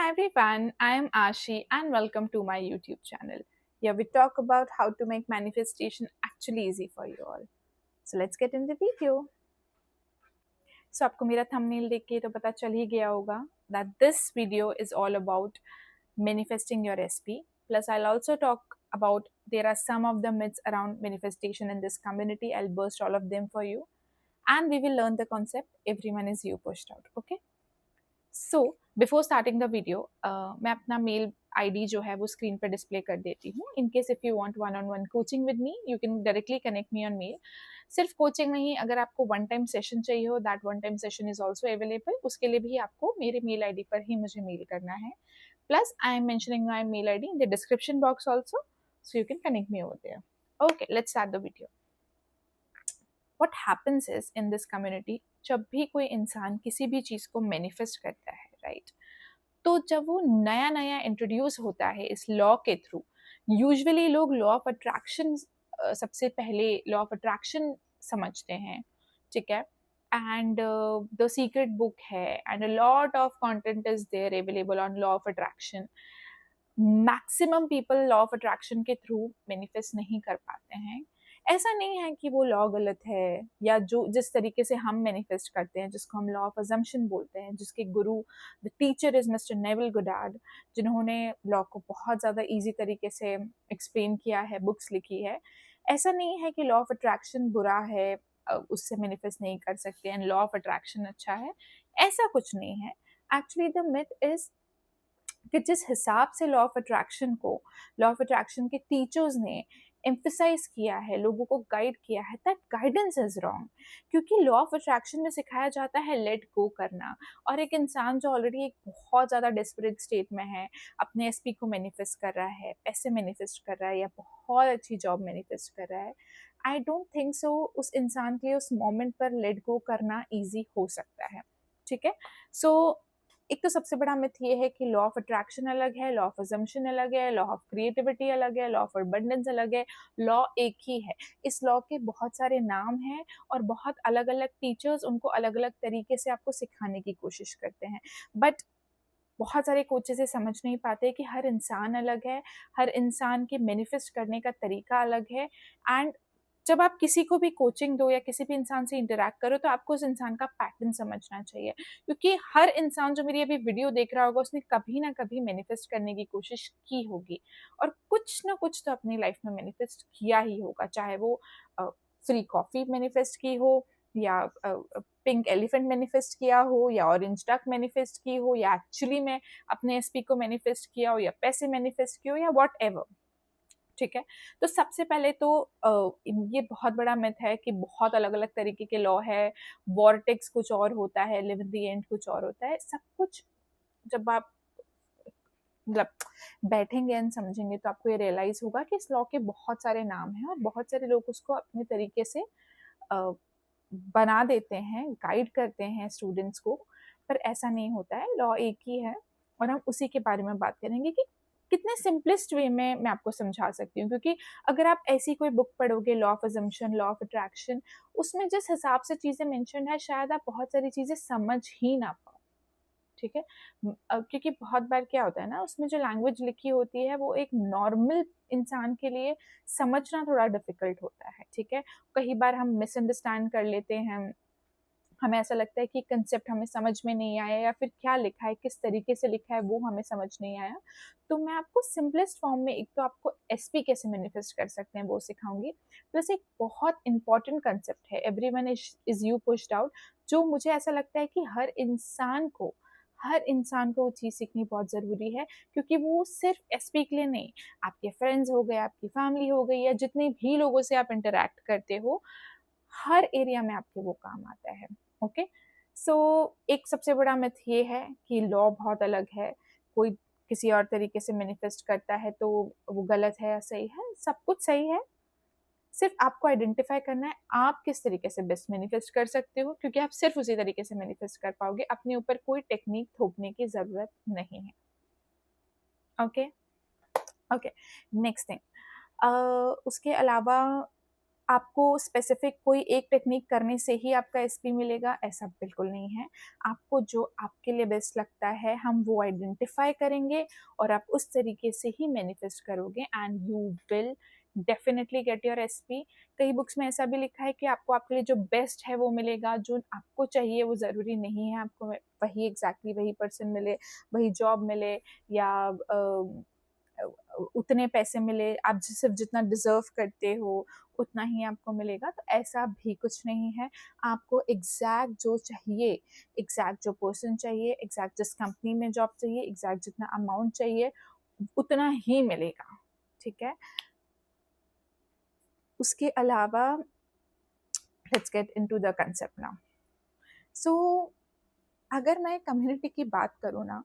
Hi everyone, I am Ashi and welcome to my YouTube channel. Here we talk about how to make manifestation actually easy for you all. So let's get in the video. So आपको मेरा thumbnail देख के तो पता चल ही गया होगा that this video is all about manifesting your SP. Plus I'll also talk about there are some of the myths around manifestation in this community. I'll burst all of them for you and we will learn the concept everyone is you pushed out. Okay. So before starting the video मैं अपना mail ID जो है वो screen पर display कर देती हूँ in case if you want one on one coaching with me you can directly connect me on mail. सिर्फ कोचिंग नहीं, अगर आपको वन टाइम सेशन चाहिए हो that one time session is also available. उसके लिए भी आपको मेरे मेल आईडी पर ही मुझे मेल करना है. Plus I am mentioning my mail ID in the description box also so you can connect me over there. Okay, let's start the video. What happens is in this community, जब भी कोई इंसान किसी भी चीज़ को manifest करता है, right, तो जब वो नया नया इंट्रोड्यूस होता है इस लॉ के थ्रू, यूजुअली लोग लॉ ऑफ अट्रैक्शन सबसे पहले लॉ ऑफ अट्रैक्शन समझते हैं, ठीक है. एंड द सीक्रेट बुक है and a lot of content is there available on law of attraction. Maximum people law of attraction के थ्रू मैनिफेस्ट नहीं कर पाते हैं. ऐसा नहीं है कि वो लॉ गलत है या जो जिस तरीके से हम मैनिफेस्ट करते हैं, जिसको हम लॉ ऑफ अजम्पशन बोलते हैं, जिसके गुरु the teacher is mister Neville Goddard, जिन्होंने लॉ को बहुत ज़्यादा इजी तरीके से एक्सप्लेन किया है, बुक्स लिखी है. ऐसा नहीं है कि लॉ ऑफ अट्रैक्शन बुरा है, उससे मैनिफेस्ट नहीं कर सकते एंड लॉ ऑफ अट्रैक्शन अच्छा है. ऐसा कुछ नहीं है. एक्चुअली द मिथ इज कि जिस हिसाब से लॉ ऑफ अट्रैक्शन को लॉ ऑफ अट्रैक्शन के टीचर्स ने एम्फसाइज किया है, लोगों को गाइड किया है, दैट गाइडेंस इज रॉन्ग. क्योंकि लॉ ऑफ अट्रैक्शन में सिखाया जाता है लेट गो करना. और एक इंसान जो ऑलरेडी एक बहुत ज़्यादा डेस्परेट स्टेट में है, अपने एसपी को मैनिफेस्ट कर रहा है, पैसे मैनिफेस्ट कर रहा है या बहुत अच्छी जॉब मैनिफेस्ट कर रहा है, आई डोंट थिंक सो उस इंसान के लिए उस मोमेंट पर लेट गो करना ईजी हो सकता है. ठीक है. सो एक तो सबसे बड़ा मिथ ये है कि लॉ ऑफ अट्रैक्शन अलग है, लॉ ऑफ अजम्पशन अलग है, लॉ ऑफ क्रिएटिविटी अलग है, लॉ ऑफ अबंडेंस अलग है. लॉ एक ही है. इस लॉ के बहुत सारे नाम हैं और बहुत अलग अलग टीचर्स उनको अलग अलग तरीके से आपको सिखाने की कोशिश करते हैं. बट बहुत सारे कोचेस ये समझ नहीं पाते कि हर इंसान अलग है, हर इंसान के मैनिफेस्ट करने का तरीका अलग है. एंड जब आप किसी को भी कोचिंग दो या किसी भी इंसान से इंटरैक्ट करो तो आपको उस इंसान का पैटर्न समझना चाहिए. क्योंकि हर इंसान जो मेरी अभी वीडियो देख रहा होगा उसने कभी ना कभी मैनिफेस्ट करने की कोशिश की होगी और कुछ ना कुछ तो अपनी लाइफ में मैनिफेस्ट किया ही होगा. चाहे वो फ्री कॉफ़ी मैनिफेस्ट की हो या पिंक एलिफेंट मैनिफेस्ट किया हो या ऑरेंज डक मैनिफेस्ट की हो या एक्चुअली में अपने एसपी को मैनिफेस्ट किया हो या पैसे मैनिफेस्ट किए हो या व्हाट एवर. ठीक है. तो सबसे पहले तो ये बहुत बड़ा मिथ है कि बहुत अलग अलग तरीके के लॉ है. वॉर्टेक्स कुछ और होता है, लिव इन द एंड कुछ और होता है. सब कुछ जब आप मतलब बैठेंगे एंड समझेंगे तो आपको ये रियलाइज होगा कि इस लॉ के बहुत सारे नाम हैं और बहुत सारे लोग उसको अपने तरीके से बना देते हैं, गाइड करते हैं स्टूडेंट्स को. पर ऐसा नहीं होता है. लॉ एक ही है और हम उसी के बारे में बात करेंगे कि कितने सिंपलेस्ट वे में मैं आपको समझा सकती हूँ. क्योंकि अगर आप ऐसी कोई बुक पढ़ोगे law of assumption, law of attraction, उसमें जिस हिसाब से चीज़ें मेंशन है शायद आप बहुत सारी चीज़ें समझ ही ना पाओ. ठीक है. क्योंकि बहुत बार क्या होता है ना, उसमें जो लैंग्वेज लिखी होती है वो एक नॉर्मल इंसान के लिए समझना थोड़ा डिफिकल्ट होता है. ठीक है. कई बार हम मिसअंडरस्टैंड कर लेते हैं, हमें ऐसा लगता है कि कंसेप्ट हमें समझ में नहीं आया या फिर क्या लिखा है, किस तरीके से लिखा है वो हमें समझ नहीं आया. तो मैं आपको सिंपलेस्ट फॉर्म में एक तो आपको एसपी कैसे मैनिफेस्ट कर सकते हैं वो सिखाऊंगी. प्लस एक बहुत इंपॉर्टेंट कंसेप्ट है, everyone is you pushed out, जो मुझे ऐसा लगता है कि हर इंसान को वो चीज़ सीखनी बहुत ज़रूरी है. क्योंकि वो सिर्फ एसपी के लिए नहीं, आपके फ्रेंड्स हो गए, आपकी फैमिली हो गई या जितने भी लोगों से आप इंटरेक्ट करते हो, हर एरिया में आपके वो काम आता है. ओके. सो एक सबसे बड़ा मिथ ये है कि लॉ बहुत अलग है, कोई किसी और तरीके से मैनिफेस्ट करता है तो वो गलत है या सही है. सब कुछ सही है, सिर्फ आपको आइडेंटिफाई करना है आप किस तरीके से बेस्ट मैनिफेस्ट कर सकते हो. क्योंकि आप सिर्फ उसी तरीके से मैनिफेस्ट कर पाओगे, अपने ऊपर कोई टेक्निक थोपने की ज़रूरत नहीं है. ओके. ओके. नेक्स्ट थिंग, उसके अलावा आपको स्पेसिफिक कोई एक टेक्निक करने से ही आपका एसपी मिलेगा, ऐसा बिल्कुल नहीं है। आपको जो आपके लिए बेस्ट लगता है हम वो आइडेंटिफाई करेंगे और आप उस तरीके से ही मैनिफेस्ट करोगे and you will definitely get your SP. कई बुक्स में ऐसा भी लिखा है कि आपको आपके लिए जो बेस्ट है वो मिलेगा, जो आपको चाहिए वो ज़रूरी नहीं है आपको वही एग्जैक्टली वही पर्सन मिले, वही जॉब मिले या उतने पैसे मिले, आप सिर्फ जितना डिजर्व करते हो उतना ही आपको मिलेगा। तो ऐसा भी कुछ नहीं है। आपको एग्जैक्ट जो चाहिए, एग्जैक्ट जो पर्सन चाहिए, एग्जैक्ट जिस कंपनी में जॉब चाहिए, एग्जैक्ट जितना अमाउंट चाहिए उतना ही मिलेगा, ठीक है। उसके अलावा let's get into the concept now. So अगर मैं कम्युनिटी की बात करूँ ना,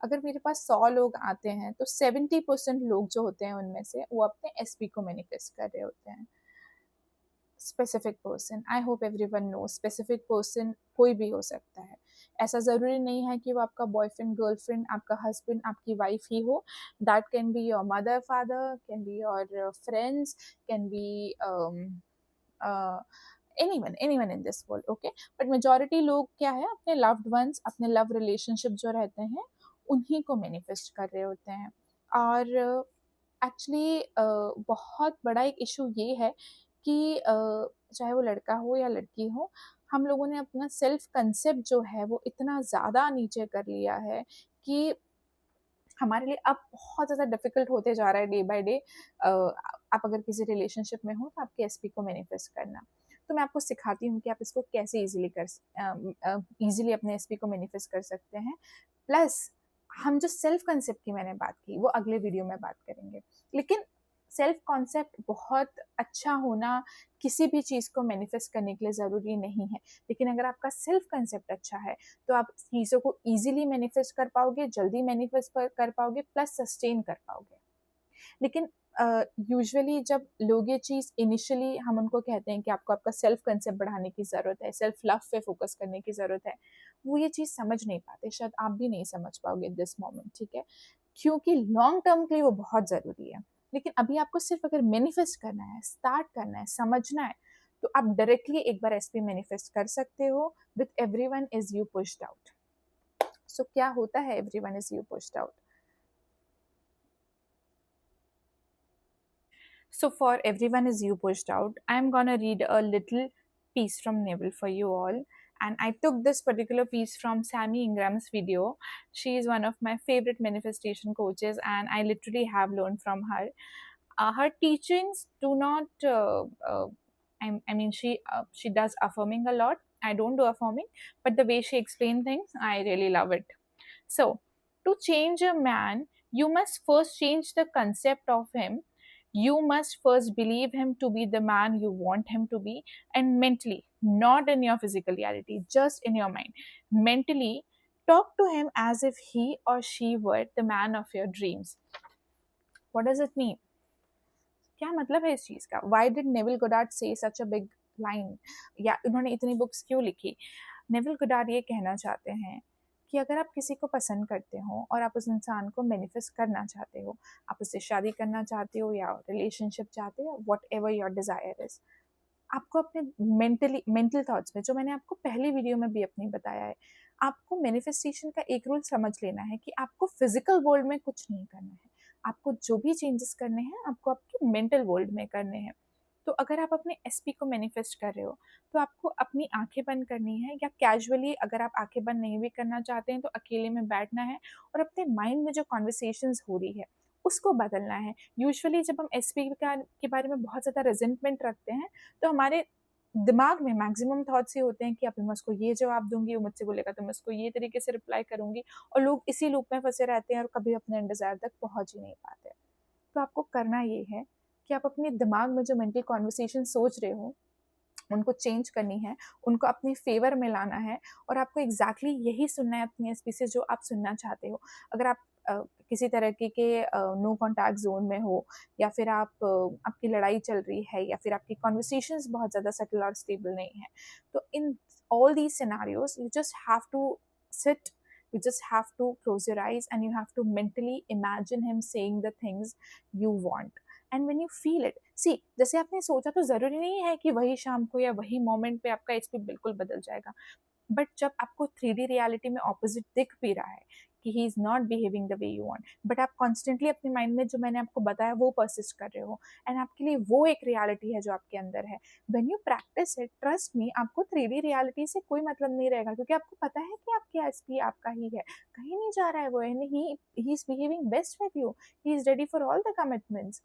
अगर मेरे पास 100 लोग आते हैं तो 70% लोग जो होते हैं उनमें से वो अपने एसपी को मैनिफेस्ट कर रहे होते हैं। Specific person, I hope everyone know, specific person कोई भी हो सकता है। ऐसा ज़रूरी नहीं है कि वो आपका बॉयफ्रेंड, गर्लफ्रेंड, आपका हस्बैंड, आपकी वाइफ ही हो। That can be your mother, father, can be your friends, can be anyone in this world, okay? But majority लोग क्या है, अपने loved ones, अपने love relationship जो रहते हैं उन्हीं को manifest कर रहे होते हैं। और एक्चुअली बहुत बड़ा एक इशू ये है कि चाहे वो लड़का हो या लड़की हो, हम लोगों ने अपना सेल्फ कंसेप्ट जो है वो इतना ज़्यादा नीचे कर लिया है कि हमारे लिए अब बहुत ज़्यादा डिफिकल्ट होते जा रहा है डे बाय डे। आप अगर किसी रिलेशनशिप में हो तो आपके एसपी को मैनिफेस्ट करना। तो मैं आपको सिखाती हूँ कि आप इसको कैसे ईजिली अपने एसपी को मैनिफेस्ट कर सकते हैं। प्लस हम जो सेल्फ कंसेप्ट की मैंने बात की वो अगले वीडियो में बात करेंगे। लेकिन सेल्फ कॉन्सेप्ट बहुत अच्छा होना किसी भी चीज़ को मैनिफेस्ट करने के लिए ज़रूरी नहीं है। लेकिन अगर आपका सेल्फ कंसेप्ट अच्छा है तो आप चीज़ों को ईजिली मैनिफेस्ट कर पाओगे, जल्दी मैनिफेस्ट कर पाओगे, प्लस सस्टेन कर पाओगे। लेकिन यूजुअली जब लोग ये चीज़ इनिशियली हम उनको कहते हैं कि आपको आपका सेल्फ कंसेप्ट बढ़ाने की ज़रूरत है, सेल्फ लव पे फोकस करने की ज़रूरत है, वो ये चीज़ समझ नहीं पाते। शायद आप भी नहीं समझ पाओगे दिस मोमेंट, ठीक है, क्योंकि लॉन्ग टर्म के लिए वो बहुत ज़रूरी है। लेकिन अभी आपको सिर्फ अगर मैनिफेस्ट करना है, स्टार्ट करना है, समझना है, तो आप डायरेक्टली एक बार एसपी मैनिफेस्ट कर सकते हो with everyone is you pushed out. So क्या होता है everyone is you pushed out? So, for everyone is you pushed out, I'm gonna read a little piece from Neville for you all. And I took this particular piece from Sammy Ingram's video. She is one of my favorite manifestation coaches, and I literally have learned from her. Her teachings do not. I mean, she does affirming a lot. I don't do affirming, but the way she explains things, I really love it. So, to change a man, you must first change the concept of him. You must first believe him to be the man you want him to be, and mentally, not in your physical reality, just in your mind. Mentally, talk to him as if he or she were the man of your dreams. What does it mean? क्या मतलब है इस चीज़ का? Why did Neville Goddard say such a big line? या उन्होंने इतनी books क्यों लिखी? नेविल गुडार्ड ये कहना चाहते हैं कि अगर आप किसी को पसंद करते हो और आप उस इंसान को मैनिफेस्ट करना चाहते हो, आप उससे शादी करना चाहते हो या रिलेशनशिप चाहते हो, what ever your desire is, आपको अपने मेंटल थॉट्स में, जो मैंने आपको पहली वीडियो में भी अपनी बताया है, आपको मैनिफेस्टेशन का एक रूल समझ लेना है कि आपको फिजिकल वर्ल्ड में कुछ नहीं करना है। आपको जो भी चेंजेस करने हैं आपको आपके मेंटल वर्ल्ड में करने हैं। तो अगर आप अपने एसपी को मैनिफेस्ट कर रहे हो तो आपको अपनी आंखें बंद करनी है, या कैजुअली अगर आप आंखें बंद नहीं भी करना चाहते हैं तो अकेले में बैठना है और अपने माइंड में जो कॉन्वर्सेशंस हो रही है उसको बदलना है। यूजुअली जब हम एसपी के बारे में बहुत ज़्यादा रेजेंटमेंट रखते हैं तो हमारे दिमाग में मैक्सिमम थॉट्स ये होते हैं कि अभी मैं उसको ये जवाब दूंगी, वो मुझसे बोलेगा तो मैं उसको ये तरीके से रिप्लाई करूंगी, और लोग इसी लूप में फंसे रहते हैं और कभी अपने डिज़ायर तक पहुंच ही नहीं पाते। तो आपको करना ये है कि आप अपने दिमाग में जो मेंटल कॉन्वर्सेशन सोच रहे हो उनको चेंज करनी है, उनको अपने फेवर में लाना है, और आपको एग्जैक्टली यही सुनना है अपनी एसपी से जो आप सुनना चाहते हो। अगर आप किसी तरह के नो कॉन्टैक्ट जोन में हो, या फिर आप आपकी लड़ाई चल रही है, या फिर आपकी कॉन्वर्सेशंस बहुत ज़्यादा सेटल और स्टेबल नहीं है, तो in all these scenarios you just have to sit, you just have to close your eyes and you have to mentally imagine him saying the things you want, and when you feel it, see जैसे आपने सोचा तो ज़रूरी नहीं है कि वही शाम को या वही मोमेंट पे आपका एचपी बिल्कुल बदल जाएगा, बट जब आपको 3D रियलिटी में ऑपोजिट दिख भी रहा है कि he is not behaving the way you want, but आप कॉन्स्टेंटली अपने माइंड में जो मैंने आपको बताया वो परसिस्ट कर रहे हो, एंड आपके लिए वो एक रियलिटी है जो आपके अंदर है, when you practice it, trust me, आपको 3D रियलिटी से कोई मतलब नहीं रहेगा, क्योंकि आपको पता है कि आपके एसपी आपका ही है, कहीं नहीं जा रहा है वो, and he is behaving best with you, he is ready for all the commitments,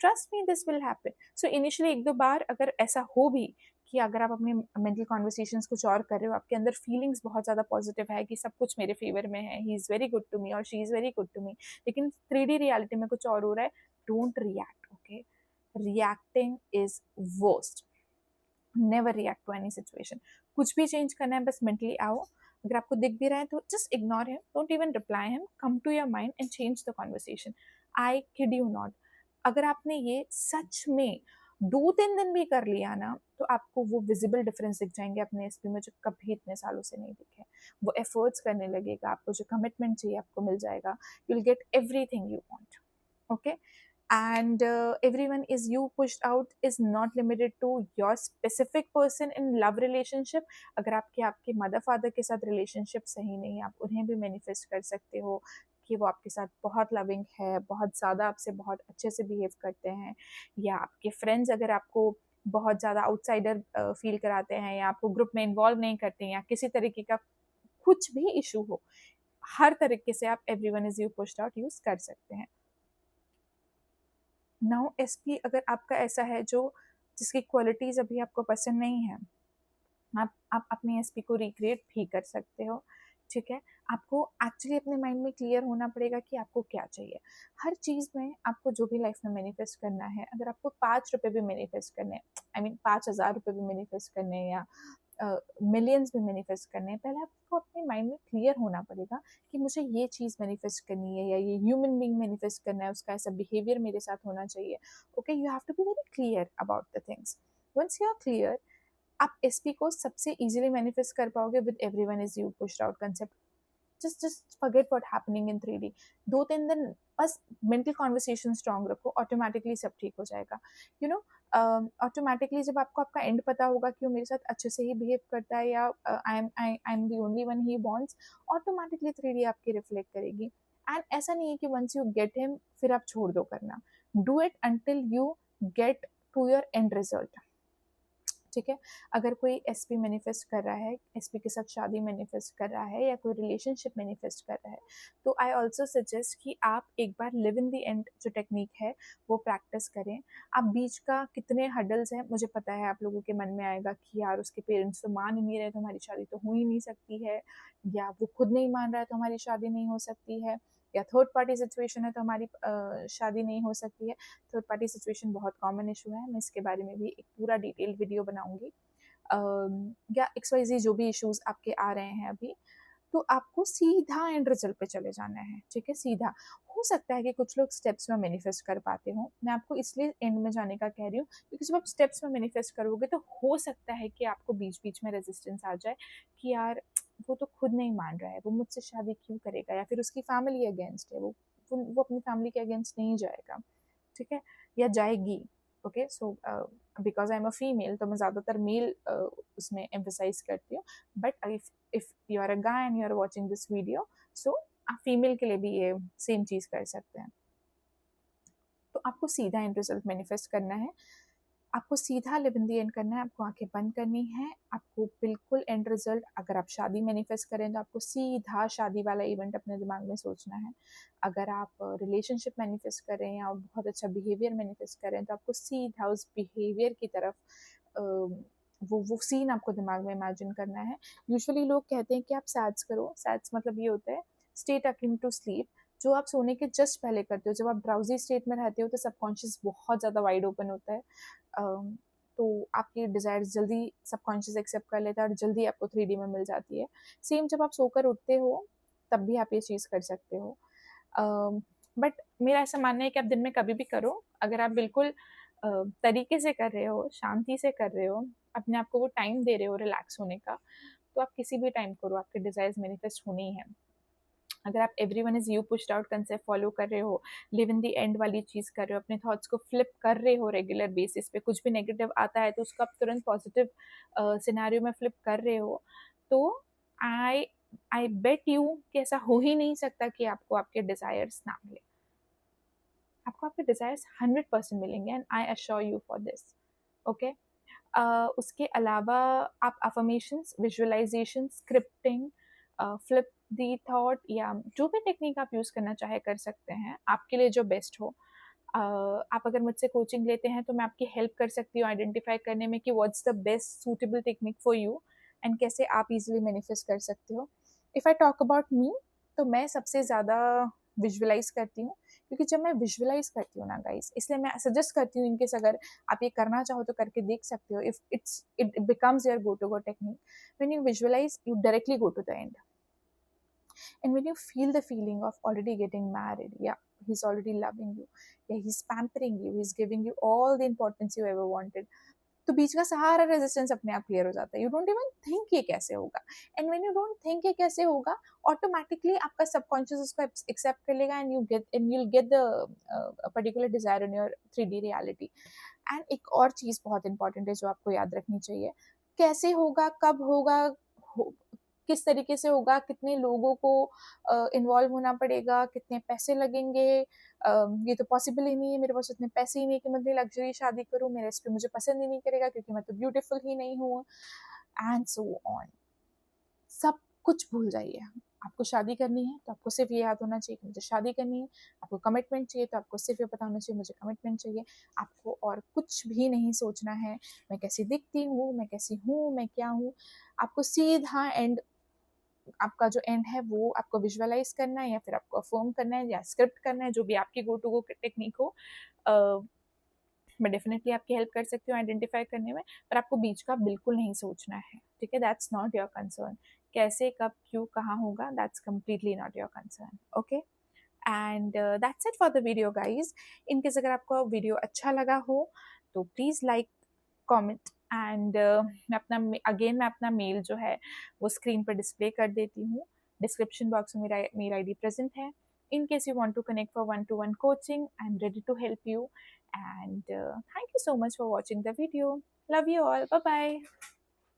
trust me this will happen. So initially एक दो बार अगर ऐसा हो भी कि अगर आप अपने मेंटल कॉन्वर्सेशंस कुछ और कर रहे हो, आपके अंदर फीलिंग्स बहुत ज़्यादा पॉजिटिव है कि सब कुछ मेरे फेवर में है, he is very good to me और she is very good to me, लेकिन 3D रियलिटी में कुछ और हो रहा है, don't react, okay? Reacting is worst, never react to any situation. कुछ भी चेंज करना है बस मेंटली आओ, अगर आपको दिख भी रहा है तो just ignore him, don't even reply him, come to your mind and change the conversation. I kid you not, अगर आपने ये सच में 2-3 दिन भी कर लिया ना, तो आपको वो विजिबल डिफरेंस दिख जाएंगे अपने एसपी में जो कभी इतने सालों से नहीं दिखे, वो एफर्ट्स करने लगेगा, आपको जो कमिटमेंट चाहिए आपको मिल जाएगा, you will get everything you want, okay? And everyone is you pushed out is not limited to your specific person in love relationship। अगर आपके मदर फादर के साथ रिलेशनशिप सही नहीं, आप उन्हें भी मैनिफेस्ट कर सकते हो कि वो आपके साथ बहुत लविंग है, बहुत ज़्यादा आपसे बहुत अच्छे से बिहेव करते हैं, या आपके फ्रेंड्स अगर आपको बहुत ज़्यादा आउटसाइडर फील कराते हैं, या आपको ग्रुप में इन्वॉल्व नहीं करते हैं, या किसी तरीके का कुछ भी इशू हो, हर तरीके से आप everyone is you pushed out use कर सकते हैं। नाउ एसपी अगर आपका ऐसा है जो जिसकी क्वालिटीज अभी आपको पसंद नहीं है, आप अपने एसपी को रिक्रिएट भी कर सकते हो, ठीक है? आपको एक्चुअली अपने माइंड में क्लियर होना पड़ेगा कि आपको क्या चाहिए। हर चीज़ में आपको जो भी लाइफ में मैनिफेस्ट करना है, अगर आपको 5 रुपये भी मैनिफेस्ट करने हैं, आई मीन 5,000 रुपये भी मैनिफेस्ट करने हैं, या मिलियंस भी मैनिफेस्ट करने हैं, पहले आपको अपने माइंड में क्लियर होना पड़ेगा कि मुझे ये चीज़ मैनिफेस्ट करनी है, या ये ह्यूमन बीइंग मैनिफेस्ट करना है, उसका ऐसा बिहेवियर मेरे साथ होना चाहिए, okay? You have to be very clear about the things. Once you are clear, आप एसपी को सबसे इजीली मैनिफेस्ट कर पाओगे with everyone is you pushed out concept. just forget what happening in 3D। 2-3 दिन बस मेंटल कॉन्वर्सेशन स्ट्रांग रखो, automatically सब ठीक हो जाएगा, यू नो। ऑटोमेटिकली जब आपको आपका एंड पता होगा कि वो मेरे साथ अच्छे से ही बिहेव करता है, या I am the only one he wants, automatically 3D आपकी रिफ्लेक्ट करेगी। एंड ऐसा नहीं है कि वंस यू गेट हिम फिर आप छोड़ दो करना, do it until you get to your end result, ठीक है? अगर कोई एसपी मैनिफेस्ट कर रहा है, एसपी के साथ शादी मैनिफेस्ट कर रहा है, या कोई रिलेशनशिप मैनिफेस्ट कर रहा है, तो आई ऑल्सो सजेस्ट कि आप एक बार लिव इन द एंड जो टेक्निक है वो प्रैक्टिस करें। आप बीच का कितने हडल्स हैं मुझे पता है, आप लोगों के मन में आएगा कि यार उसके पेरेंट्स तो मान ही नहीं रहे तो हमारी शादी तो हो ही नहीं सकती है, या वो खुद नहीं मान रहा है तो हमारी शादी नहीं हो सकती है, या थर्ड पार्टी सिचुएशन है तो हमारी शादी नहीं हो सकती है। थर्ड पार्टी सिचुएशन बहुत कॉमन इशू है, मैं इसके बारे में भी एक पूरा डिटेल्ड वीडियो बनाऊंगी। या XYZ जो भी इश्यूज आपके आ रहे हैं अभी, तो आपको सीधा एंड रिजल्ट पे चले जाना है, ठीक है? सीधा। हो सकता है कि कुछ लोग स्टेप्स में मैनिफेस्ट कर पाते हो, मैं आपको इसलिए एंड में जाने का कह रही हूँ क्योंकि जब आप स्टेप्स में मैनिफेस्ट करोगे तो हो सकता है कि आपको बीच बीच में रेजिस्टेंस आ जाए कि यार वो तो खुद नहीं मान रहा है, वो मुझसे शादी क्यों करेगा, या फिर उसकी फैमिली अगेंस्ट है, वो अपनी फैमिली के अगेंस्ट नहीं जाएगा, ठीक है? या जाएगी, okay? So because I am a female तो मैं ज़्यादातर मेल उसमें एम्फेसाइज करती हूँ, but if you are a guy and you are watching this video, so आप फीमेल के लिए भी ये सेम चीज़ कर सकते हैं। तो आपको सीधा एंड रिजल्ट मैनिफेस्ट करना है, आपको सीधा लिव इन दी एंड करना है, आपको आंखें बंद करनी है, आपको बिल्कुल एंड रिजल्ट, अगर आप शादी मैनिफेस्ट करें तो आपको सीधा शादी वाला इवेंट अपने दिमाग में सोचना है, अगर आप रिलेशनशिप मैनिफेस्ट कर रहे हैं या बहुत अच्छा बिहेवियर मैनिफेस्ट कर रहे हैं तो आपको सीधा उस बिहेवियर की तरफ वो सीन आपको दिमाग में इमेजिन करना है। यूजुअली लोग कहते हैं कि आप सैड्स करो, सैड्स मतलब ये होता है स्टे टकिंग टू स्लीप, जो आप सोने के जस्ट पहले करते हो, जब आप ड्राउजी स्टेट में रहते हो तो सबकॉन्शियस बहुत ज़्यादा वाइड ओपन होता है, तो आपकी डिज़ायर्स जल्दी सबकॉन्शियस एक्सेप्ट कर लेता है और जल्दी आपको 3D में मिल जाती है। सेम जब आप सोकर उठते हो तब भी आप ये चीज़ कर सकते हो, बट मेरा ऐसा मानना है कि आप दिन में कभी भी करो, अगर आप बिल्कुल तरीके से कर रहे हो, शांति से कर रहे हो, अपने आप को वो टाइम दे रहे हो रिलैक्स होने का, तो आप किसी भी टाइम करो, आपके डिज़ायर्स मैनिफेस्ट होने ही हैं। अगर आप everyone is you pushed out concept follow कर रहे हो, लिव इन द एंड वाली चीज़ कर रहे हो, अपने थॉट्स को फ्लिप कर रहे हो रेगुलर बेसिस पे, कुछ भी नेगेटिव आता है तो उसको आप तुरंत पॉजिटिव सिनेरियो में फ्लिप कर रहे हो, तो आई आई बेट यू कि ऐसा हो ही नहीं सकता कि आपको आपके डिज़ायर्स ना मिले। आपको आपके डिज़ायर्स 100% मिलेंगे, and I assure you for this. Okay, उसके अलावा आप अफर्मेशंस, विजुअलाइजेशन, स्क्रिप्टिंग, फ्लिप दी थॉट या जो भी टेक्निक आप यूज़ करना चाहे कर सकते हैं, आपके लिए जो बेस्ट हो। आप अगर मुझसे कोचिंग लेते हैं तो मैं आपकी हेल्प कर सकती हूँ आइडेंटिफाई करने में कि what's the best suitable technique for you, and कैसे आप इजीली मैनिफेस्ट कर सकते हो। If I talk about me, तो मैं सबसे ज़्यादा विजुअलाइज करती हूँ, क्योंकि जब मैं विजुअलाइज करती हूँ ना गाइस, इसलिए मैं सजेस्ट करती हूँ इनकेस अगर आप ये करना चाहो तो करके देख सकते हो। If it becomes your go to go technique, when you visualize you directly go to the end, and when you feel the feeling of already getting married, yeah, he's already loving you, yeah, he's pampering you, he's giving you all the importance you ever wanted, तो बीच का सारा resistance अपने आप clear हो जाता है। You don't even think ये कैसे होगा, and when you don't think ये कैसे होगा, ऑटोमेटिकली आपका सबकॉन्शियस उसको एक्सेप्ट कर लेगा, and you'll get the particular desire in your 3D reality. And एक और चीज़ बहुत इंपॉर्टेंट है जो आपको याद रखनी चाहिए, कैसे होगा, कब होगा, हो, किस तरीके से होगा, कितने लोगों को इन्वॉल्व होना पड़ेगा, कितने पैसे लगेंगे, ये तो पॉसिबल ही नहीं है, मेरे पास उतने पैसे ही नहीं कि मैं इतनी लग्जरी शादी करूँ, मेरे इस पे मुझे पसंद ही नहीं करेगा क्योंकि मैं तो ब्यूटीफुल ही नहीं हूँ, एंड सो ऑन। सब कुछ भूल जाइए। आपको शादी करनी है तो आपको सिर्फ ये याद होना चाहिए कि मुझे शादी करनी है, आपको कमिटमेंट चाहिए तो आपको सिर्फ ये पता होना चाहिए मुझे कमिटमेंट चाहिए, आपको और कुछ भी नहीं सोचना है, मैं कैसी दिखती हूँ, मैं कैसी हूँ, मैं क्या हूँ। आपको सीधा एंड, आपका जो एंड है वो आपको विजुअलाइज करना है, या फिर आपको अफर्म करना है, या स्क्रिप्ट करना है, जो भी आपकी गो टू गो टेक्निक हो। मैं डेफिनेटली आपकी हेल्प कर सकती हूँ आइडेंटिफाई करने में, पर आपको बीच का बिल्कुल नहीं सोचना है, ठीक है? That's not your concern. कैसे, कब, क्यों, कहाँ होगा, that's completely not your concern. Okay, and that's it for the video guys. In case अगर आपको वीडियो अच्छा लगा हो तो प्लीज़ लाइक, कमेंट, एंड मैं अपना मेल जो है वो स्क्रीन पर डिस्प्ले कर देती हूँ। डिस्क्रिप्शन बॉक्स में मेरा मेल आईडी प्रेजेंट है। In case you want to connect for one-to-one coaching, I'm ready to help you. And thank you so much for watching the video. Love you all. Bye bye.